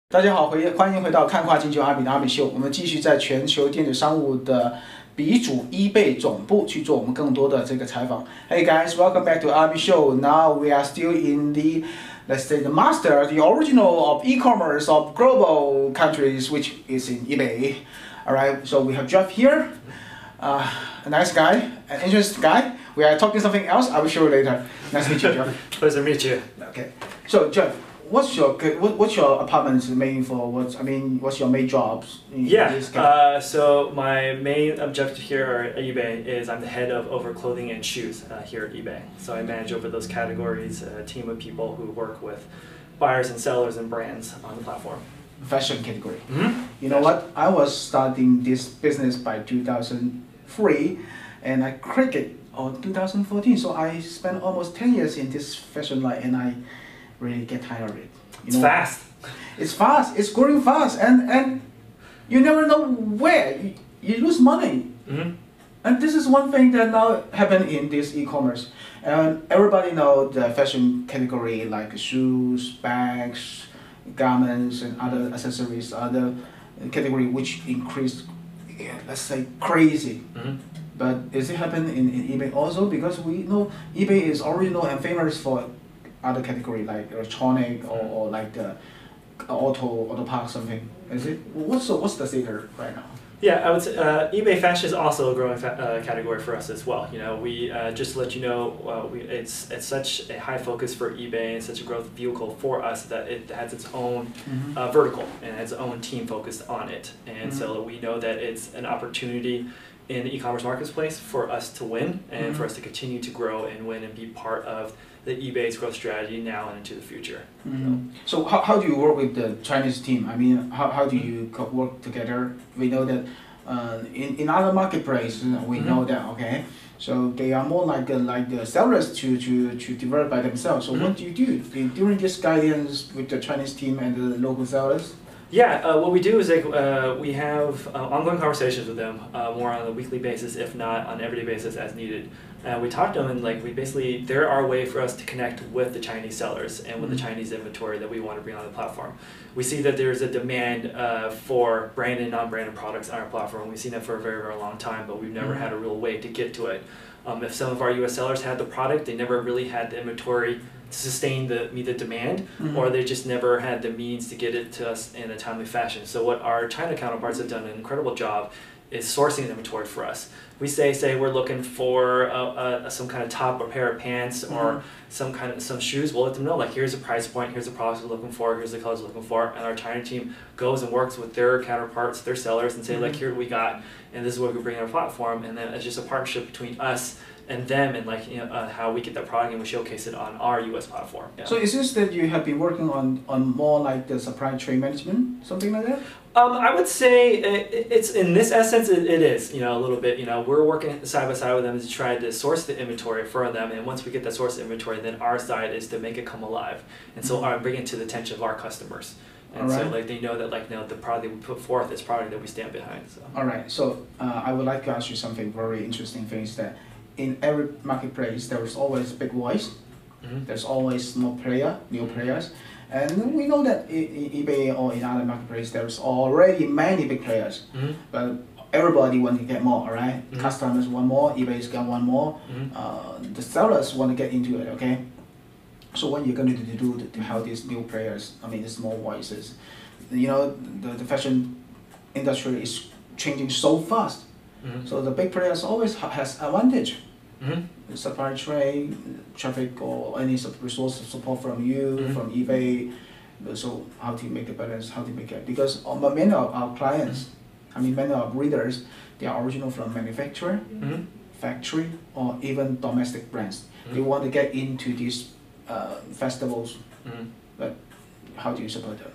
大家好，欢迎回到看跨境阿米秀。我们继续在全球电子商务的鼻祖eBay 总部去做我们更多的这个采访。Hey guys, welcome back to Ami Show. Now we are still in the, let's say, the master, the original of e-commerce of global countries, which is in eBay. All right, so we have Jeff here, a nice guy, an interesting guy. We are talking something else. I will show you later. Nice to meet you, Jeff. Pleasure to meet you. Okay, so Jeff. What's your apartment made for? What's your main jobs? So my main objective here at eBay is I'm the head of over clothing and shoes here at eBay. So I manage over those categories, a team of people who work with buyers and sellers and brands on the platform. Fashion category. You know what? I was starting this business by 2003, and I quit it in 2014. So I spent almost 10 years in this fashion line, and I really get tired of it. It's fast. It's fast. It's growing fast, and you never know where you lose money. And this is one thing that now happen in this e-commerce. And everybody know the fashion category like shoes, bags, garments, and other accessories, other category which increased, let's say, crazy. But is it happen in eBay also? Because we know eBay is original and famous for other category like electronic or like the auto park something. Is it? What's the state right now? Yeah, I would say eBay fashion is also a growing category for us as well. You know, we just to let you know, it's such a high focus for eBay and such a growth vehicle for us that it has its own vertical and has its own team focused on it. And so we know that it's an opportunity in the e-commerce marketplace for us to win and for us to continue to grow and win and be part of the eBay's growth strategy now and into the future. So how do you work with the Chinese team? I mean, how do you work together? We know that in other marketplaces, we know that, okay, so they are more like the sellers to develop by themselves. So what do you do during this guidance with the Chinese team and the local sellers? Yeah, what we do is we have ongoing conversations with them more on a weekly basis, if not on an everyday basis as needed. We talk to them and they're our way for us to connect with the Chinese sellers and with the Chinese inventory that we want to bring on the platform. We see that there's a demand for branded and non-branded products on our platform. We've seen that for a very, very long time, but we've never had a real way to get to it. If some of our US sellers had the product, they never really had the inventory to sustain meet the demand, or they just never had the means to get it to us in a timely fashion. So what our China counterparts have done an incredible job is sourcing inventory for us. We say we're looking for some kind of top or pair of pants or some shoes. We'll let them know, like, here's a price point, here's the products we're looking for, here's the colors we're looking for, and our China team goes and works with their counterparts, their sellers, and say, like, here we got, and this is what we bring on our platform, and then it's just a partnership between us and them, and how we get that product and we showcase it on our US platform. Yeah. So is this that you have been working on more like the supply chain management, something like that? I would say it's in this essence it is, a little bit. We're working side by side with them to try to source the inventory for them, and once we get that source inventory, then our side is to make it come alive, and so bring it to the attention of our customers. And so they know that the product that we put forth is product that we stand behind. So. All right. So I would like to ask you something very interesting thing is that in every marketplace there is always big voice. There's always small player, new players. And we know that in eBay or in other marketplaces, there's already many big players, but everybody wants to get more, right? Customers want more, eBay's got one more, the sellers want to get into it, okay? So what you're going to do to help these new players, the small voices? The fashion industry is changing so fast, so the big players always has advantage. Supply chain, traffic, or any resource support from you, from eBay. So how to make the balance, how to make it? Because many of our clients, many of our readers, they are original from manufacturer, factory, or even domestic brands. They want to get into these festivals, but how do you support them?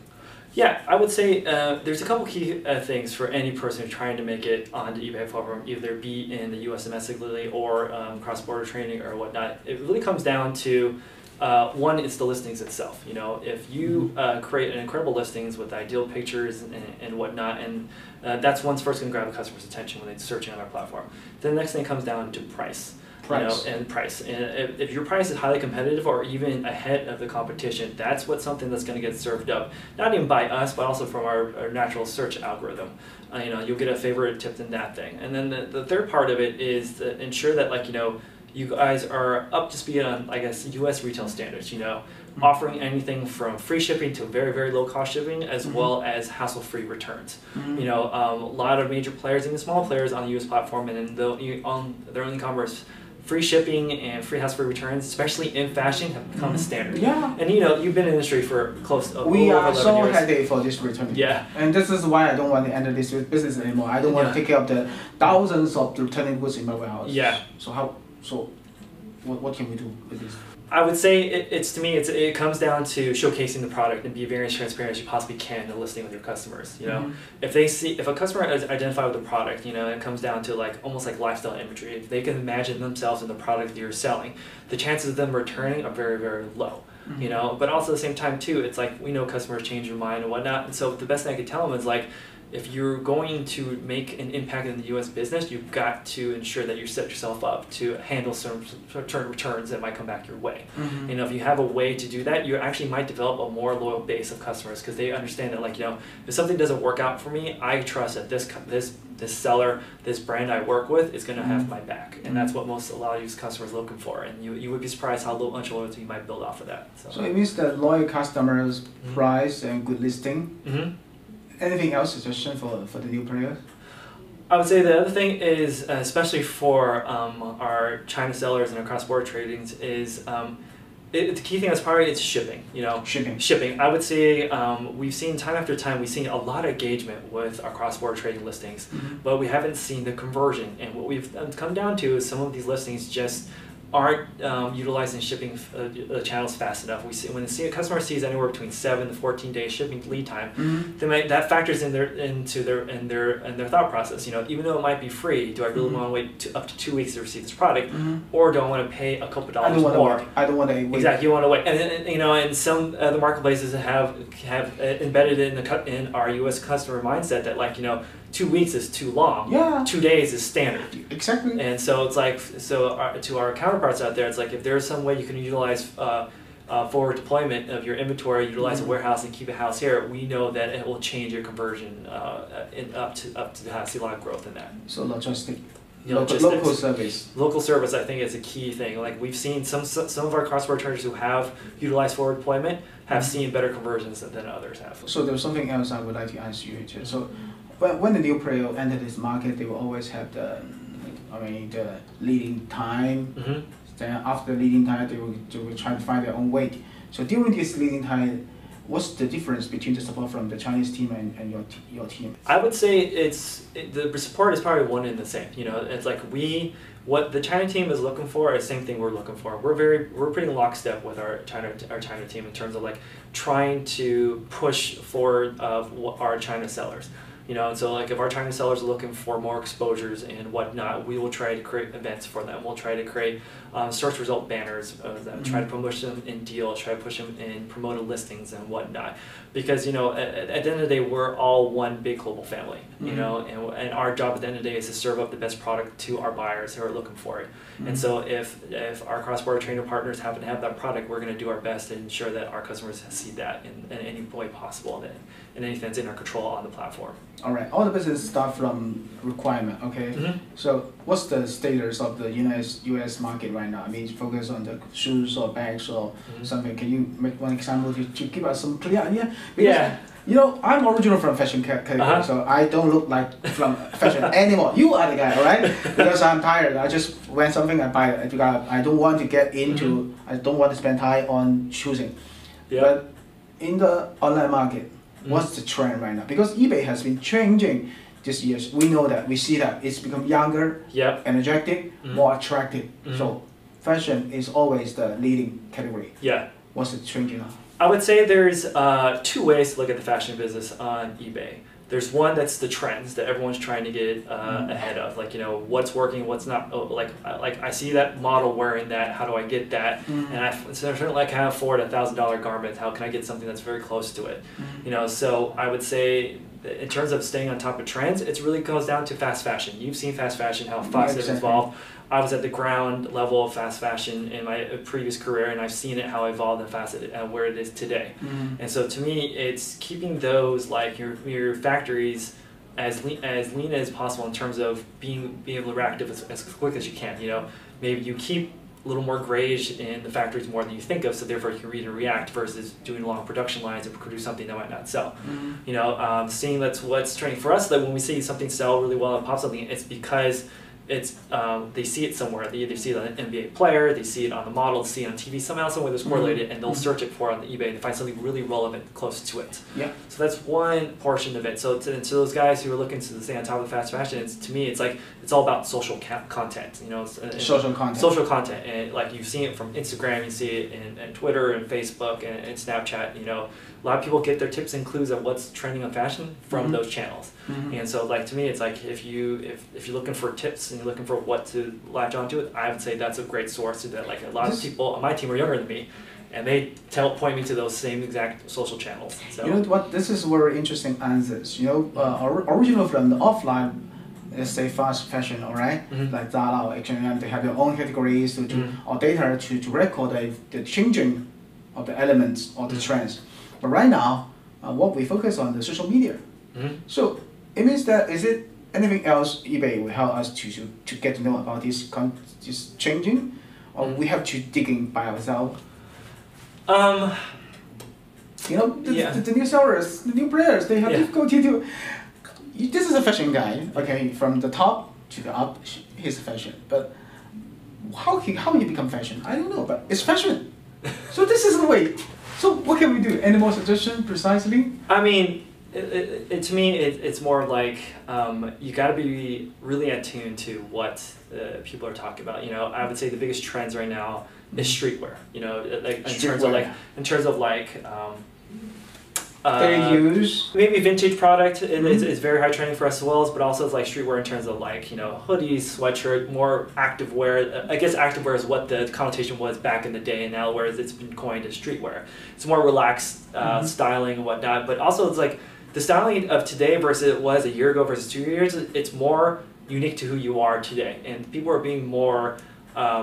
Yeah, I would say there's a couple key things for any person trying to make it on the eBay platform, either be in the US domestically or cross-border training or whatnot. It really comes down to one is the listings itself. You know, if you create an incredible listings with ideal pictures and whatnot, and that's one's first going to grab the customer's attention when they're searching on our platform. Then the next thing comes down to price. You know, and price. And if your price is highly competitive or even ahead of the competition, that's something that's going to get served up, not even by us, but also from our natural search algorithm. You know, you'll get a favorite tipped in that thing. And then the third part of it is to ensure that, like, you know, you guys are up to speed on, I guess, U.S. retail standards, you know, offering anything from free shipping to very, very low cost shipping, as well as hassle-free returns. You know, a lot of major players, even small players on the U.S. platform and on their own e-commerce, free shipping and free hassle-free returns, especially in fashion, have become a standard. Yeah. And you know, you've been in the industry for close to we over are 11 so years. headache for this return. Yeah. And this is why I don't want to enter this business anymore. I don't want to take care of the thousands of returning goods in my warehouse. Yeah. So what can we do with this? I would say it comes down to showcasing the product and be very transparent as you possibly can in the listing with your customers. You know, if a customer is identified with the product, you know, it comes down to like almost like lifestyle imagery. If they can imagine themselves in the product that you're selling, the chances of them returning are very, very low. You know, but also at the same time too, it's like we know customers change their mind and whatnot, and so the best thing I could tell them is like, if you're going to make an impact in the U.S. business, you've got to ensure that you set yourself up to handle some returns that might come back your way. You know, if you have a way to do that, you actually might develop a more loyal base of customers because they understand that, like, you know, if something doesn't work out for me, I trust that this seller, this brand I work with is going to have my back, and that's what a lot of these customers are looking for. And you would be surprised how much loyalty you might build off of that. So it means that loyal customers, price, and good listing. Anything else suggestion for the new players? I would say the other thing is, especially for our China sellers and our cross-border tradings, is the key thing that's probably is shipping. You know, shipping. I would say we've seen time after time, we've seen a lot of engagement with our cross-border trading listings, but we haven't seen the conversion. And what we've come down to is some of these listings just aren't utilizing shipping channels fast enough. When a customer sees anywhere between 7 to 14 days shipping lead time, that factors into their thought process. You know, even though it might be free, do I really want to wait up to 2 weeks to receive this product, or do I want to pay a couple dollars more? I don't want to wait. Exactly, you want to wait. And you know, and some other marketplaces have embedded in our U.S. customer mindset that, like, you know, 2 weeks is too long. Yeah. 2 days is standard. Exactly. And so it's like, to our counterparts out there, it's like, if there's some way you can utilize forward deployment of your inventory, utilize a warehouse and keep a house here, we know that it will change your conversion up to see a lot of growth in that. So logistic. Local service. Local service, I think, is a key thing. Like, we've seen some of our cross-border traders who have utilized forward deployment have seen better conversions than others have. So there's something else I would like to ask you. So when the new player enter this market, they will always have the leading time. Then after the leading time, they will try to find their own weight. So during this leading time, what's the difference between the support from the Chinese team and your team? I would say the support is probably one and the same. You know, it's like what the China team is looking for is the same thing we're looking for. We're pretty lockstep with our China team in terms of like trying to push forward our China sellers. You know, and so like if our China sellers are looking for more exposures and whatnot, we will try to create events for them. We'll try to create search result banners, try to push them in deals, try to push them in promoted listings and whatnot. Because, you know, at the end of the day, we're all one big global family, you know, and our job at the end of the day is to serve up the best product to our buyers who are looking for it. And so if our cross-border trading partners happen to have that product, we're going to do our best to ensure that our customers see that in any way possible and anything that's in our control on the platform. All right, all the business start from requirement, okay? So what's the status of the US market right now? I mean, focus on the shoes or bags or something. Can you make one example to give us some clear idea? Because, you know, I'm original from fashion category, so I don't look like from fashion anymore. You are the guy, all right? Because I'm tired. I just when something I buy it. I don't want to get into. I don't want to spend time on choosing. But in the online market, what's the trend right now? Because eBay has been changing these years. We know that. We see that it's become younger, energetic, more attractive. So fashion is always the leading category. What's the trend now? I would say there's 2 ways to look at the fashion business on eBay. There's one that's the trends that everyone's trying to get ahead of, like, you know, what's working, what's not. Oh, like I see that model wearing that. How do I get that? And I certainly can't afford $1,000 garment. How can I get something that's very close to it? You know, so I would say, in terms of staying on top of trends, it really goes down to fast fashion. You've seen fast fashion, how fast it's evolved. I was at the ground level of fast fashion in my previous career, and I've seen it how it evolved and fast where it is today. And so to me, it's keeping those, like, your factories as lean as possible in terms of being able to react as quick as you can. You know, maybe you keep a little more grayage in the factories more than you think of, so therefore you can read and react versus doing long production lines and produce something that might not sell. You know, seeing that's what's trending for us, that when we see something sell really well and pop something, it's because it's they see it somewhere. They either see it on an NBA player, they see it on the model, see it on TV somehow, somewhere that's correlated, and they'll search it for on eBay to find something really relevant close to it. Yeah. So that's one portion of it. So to those guys who are looking to stay on top of fast fashion, to me, it's like it's all about social content. You know, social content. Social content, and like you've seen it from Instagram, you see it in Twitter and Facebook and Snapchat. You know, a lot of people get their tips and clues of what's trending on fashion from those channels. And so, like, to me, it's like if you're looking for tips and you're looking for what to latch onto, it, I would say that's a great source to that. Like, a lot of people on my team are younger than me, and they point me to those same exact social channels. So. You know what? This is very interesting answers. You know, original from the offline, let's say fast fashion, all right? Like Zara or H&M, they have their own categories or data to record the changing of the elements or the trends. But right now, what we focus on the social media. So it means that is it anything else eBay will help us to get to know about this changing, or we have to dig in by ourselves? You know, the new sellers, the new players, they have difficulty to. This is a fashion guy, okay, from the top to the up, he's fashion. But how he become fashion? I don't know, but it's fashion. So this is the way. So what can we do? Any more suggestions precisely? I mean, to me, it's more like you got to be really attuned to what people are talking about. You know, I would say the biggest trends right now is streetwear. You know, like in terms of daily use. Maybe vintage product is very high trending for us as well, but also it's like streetwear in terms of like, you know, hoodies, sweatshirt, more active wear. I guess active wear is what the connotation was back in the day, and now whereas it's been coined as streetwear. It's more relaxed styling and whatnot, but also it's like the styling of today versus it was a year ago versus 2 years, it's more unique to who you are today, and people are being more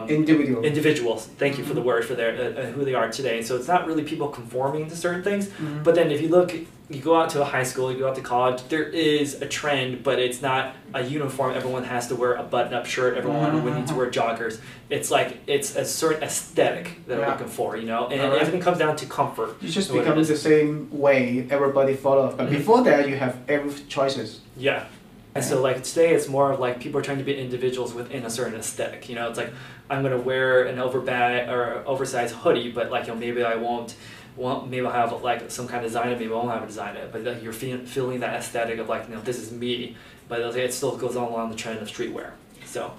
individuals. Thank you for the word for their who they are today. So it's not really people conforming to certain things. But then if you look, you go out to a high school, you go out to college, there is a trend, but it's not a uniform. Everyone has to wear a button-up shirt. Everyone needs to wear joggers. It's like it's a certain aesthetic that they're looking for, you know. And everything comes down to comfort. You just become the same way everybody follows. But before that, you have every choices. Yeah. And so like today it's more of like people are trying to be individuals within a certain aesthetic. You know, it's like I'm gonna wear an oversized hoodie, but like, you know, maybe I won't maybe I'll have like some kind of design, maybe I won't have a design it, but like you're feeling that aesthetic of like, you know, this is me, but it still goes on along the trend of streetwear. So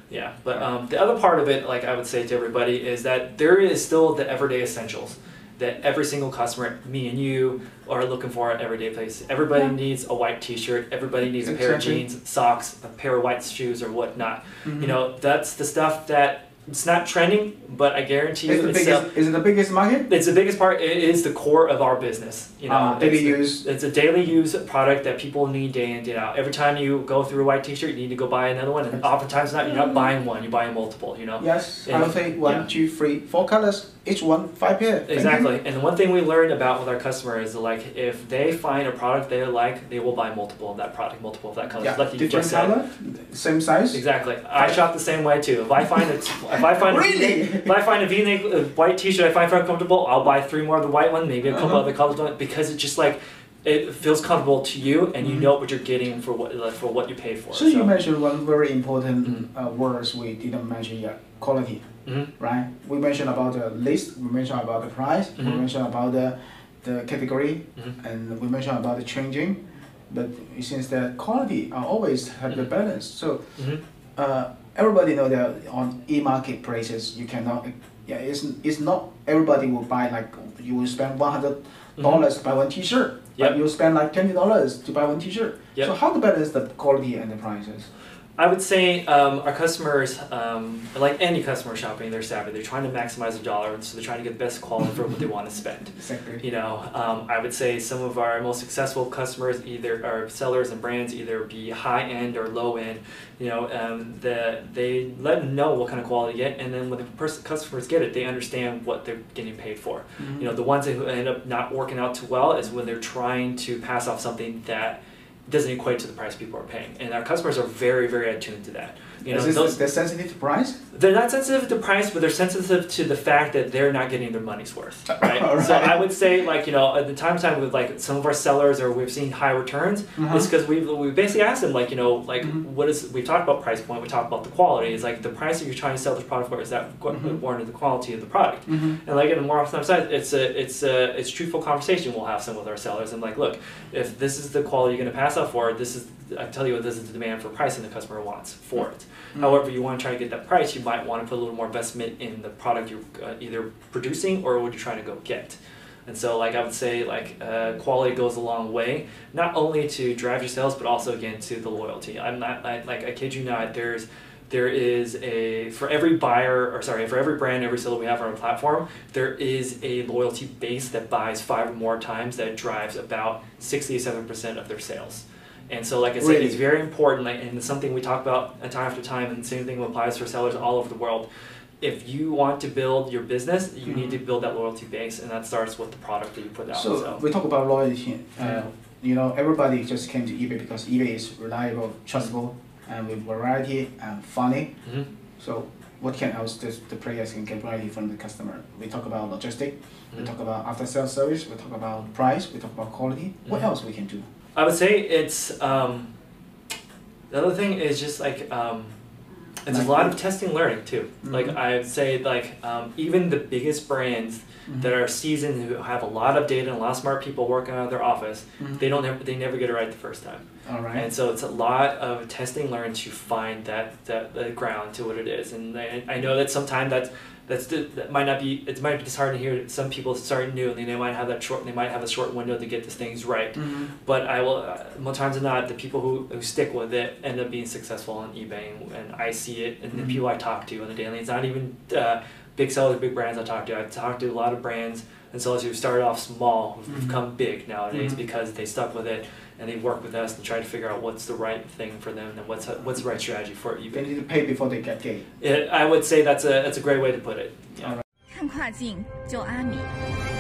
yeah, but the other part of it, like I would say to everybody, is that there is still the everyday essentials that every single customer, me and you, are looking for at everyday place. Everybody needs a white t-shirt, everybody needs a pair of jeans, socks, a pair of white shoes or whatnot. You know, that's the stuff that it's not trending, but I guarantee you is it the biggest market? It's the biggest part. It is the core of our business. You know, daily use. It's a daily use product that people need day in, day out. Every time you go through a white t-shirt, you need to go buy another one. And oftentimes you're not buying one, you're buying multiple, you know? Yes, I would say 1, 2, 3, 4 colors, each one 5 pairs. Exactly. And the one thing we learned about with our customers is like, if they find a product they like, they will buy multiple of that product, multiple of that color. Yeah, like you different just color, same size. Exactly. I shop the same way too. If I find a V-neck white t-shirt I find very comfortable, I'll buy 3 more of the white one, maybe a couple other colors on it, because it's just like, it feels comfortable to you, and you know what you're getting for what you paid for. So you mentioned one very important words we didn't mention yet: quality. Right? We mentioned about the list, we mentioned about the price, we mentioned about the category, and we mentioned about the changing. But since the quality always have the balance, so everybody know that on e-marketplaces you cannot Yeah, it's not everybody will buy like you will spend $100 to buy one T-shirt, but you will spend like $20 to buy one T-shirt. So how to balance the quality and the prices? I would say our customers, like any customer shopping, they're savvy. They're trying to maximize the dollar, and so they're trying to get the best quality for what they want to spend. Exactly. You know, I would say some of our most successful customers, either our sellers and brands, either be high end or low end. You know, they let them know what kind of quality to get, and then when the customers get it, they understand what they're getting paid for. You know, the ones that end up not working out too well is when they're trying to pass off something that doesn't equate to the price people are paying, and our customers are very, very attuned to that. You know, they're sensitive to price? They're not sensitive to price, but they're sensitive to the fact that they're not getting their money's worth, right? Right. So I would say, like, you know, at the time with like some of our sellers, or we've seen high returns, it's because we basically asked them, like, you know, like what is, we talked about price point, we talked about the quality. Is like the price that you're trying to sell this product for, is that warranted the quality of the product? And like, and more often than not, it's truthful conversation we'll have some with our sellers, and like, look, if this is the quality you're going to pass out for, this is, I tell you what, this is the demand for pricing the customer wants for it. However, you want to try to get that price, you might want to put a little more investment in the product you're either producing or what you're trying to go get. And so, like, I would say, like, quality goes a long way, not only to drive your sales, but also, again, to the loyalty. I kid you not, there is for every buyer, or sorry, for every brand, every seller we have on our platform, there is a loyalty base that buys 5 or more times, that drives about 67% of their sales. And so, like I said, it's very important, like, and it's something we talk about time after time, and the same thing applies for sellers all over the world. If you want to build your business, you need to build that loyalty base, and that starts with the product that you put out. So we talk about loyalty. You know, everybody just came to eBay because eBay is reliable, trustable, and with variety and funny. So what can else the players can get variety from the customer? We talk about logistic, we talk about after sales service, we talk about price, we talk about quality. What else we can do? I would say it's the other thing is just like it's a lot of testing and learning too. Like I would say, like even the biggest brands that are seasoned, who have a lot of data and a lot of smart people working out of their office, they never get it right the first time. All right. And so it's a lot of testing and learning to find that ground to what it is. And I know that sometimes that might be disheartening to hear some people starting new, and they might have a short window to get these things right. But I will, more times than not, the people who stick with it end up being successful on eBay, and I see it in the people I talk to on the daily. It's not even big sellers, big brands I talk to. I talk to a lot of brands and sellers who started off small, who've become big nowadays because they stuck with it, and they work with us and try to figure out what's the right thing for them and what's the right strategy for eBay. They need to pay before they get paid. I would say that's a great way to put it. Yeah. 看跨境就阿米。